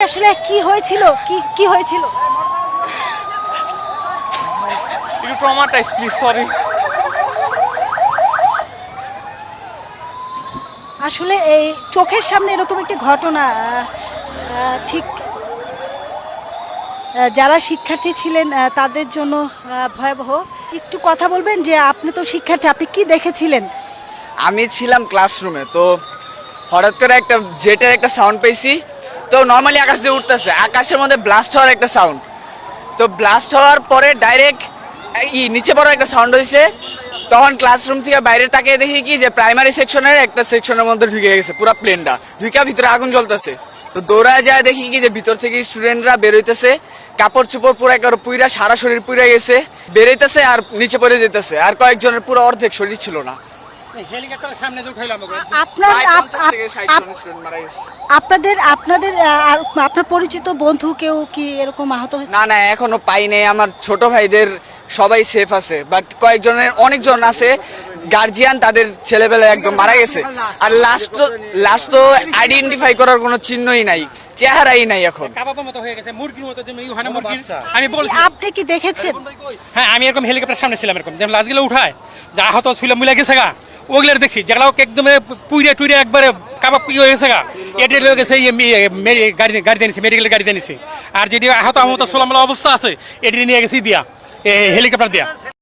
আসলে কি হয়েছিল, কি হয়েছিল? একটু ট্রমাটাইজ, প্লিজ, সরি। আসলে এই চোখের সামনে এরকম একটি ঘটনা ঠিক যারা শিক্ষার্থী ছিলেন তাদের জন্য ভয়াবহ। একটু কথা বলবেন যে আপনি তো শিক্ষার্থী, আপনি কি দেখেছিলেন? আমি ছিলাম ক্লাসরুমে, তো হঠাৎ করে একটা জেটের একটা সাউন্ড পেয়েছি। তো নর্মালি আকাশ দিয়ে উঠতেছে, আকাশের মধ্যে ব্লাস্ট হওয়ার একটা সাউন্ড। তো ব্লাস্ট হওয়ার পরে ডাইরেক্ট নিচে পড়ার একটা সাউন্ড হয়েছে। তখন ক্লাসরুম থেকে বাইরে তাকিয়ে দেখি কি যে প্রাইমারি সেকশনের একটা সেকশনের মধ্যে ঢুকে গেছে পুরো প্লেনটা, ঢুকে ভিতরে আগুন জ্বলতেছে। তো দৌড়ায় যায় দেখি কি যে ভিতর থেকে স্টুডেন্টরা বেরোইতেছে, কাপড় চোপড় পুরো একেবারে পুইরা, সারা শরীর পুইরা গেছে, বেরোইতেছে আর নিচে পড়ে যেতেছে। আর কয়েকজনের পুরো অর্ধেক শরীর ছিল না। আপনার প্রায় 50 থেকে 60 জন স্টুডেন্ট মারা গেছে। আপনার পরিচিত বন্ধু কেউ কি এরকম আহত হয়েছে? না না, এখনো পাই নাই। আমার ছোট ভাইদের সবাই সেফ আছে, বাট অনেকজন আছে গার্জিয়ান, তাদের ছেলেবেলা একদম মারা গেছে। আর লাস্ট তো আইডেন্টিফাই করার কোনো চিহ্নই নাই, চেহারাই নাই এখন। আমি বলছি, আপনি কি দেখেছেন? হ্যাঁ, আমি এরকম হেলিকপ্টার সামনে ছিলাম, এরকম যেমন লাশগুলো উঠায় যা আহত ছিল মিলে গেছে গা, ওগুলো দেখছি যেগুলো একদম পুইরে টুইরে একবারে কাবাব হয়ে গেছে গা, এটা লয়ে গেছে গাড়ি দিয়ে মেডিকেলের গাড়ি দিয়ে নিছে। আর যদি আহত সোলামলা অবস্থা আছে, এটি নিয়ে গেছি দিয়া হেলিকপ্টার দিয়া।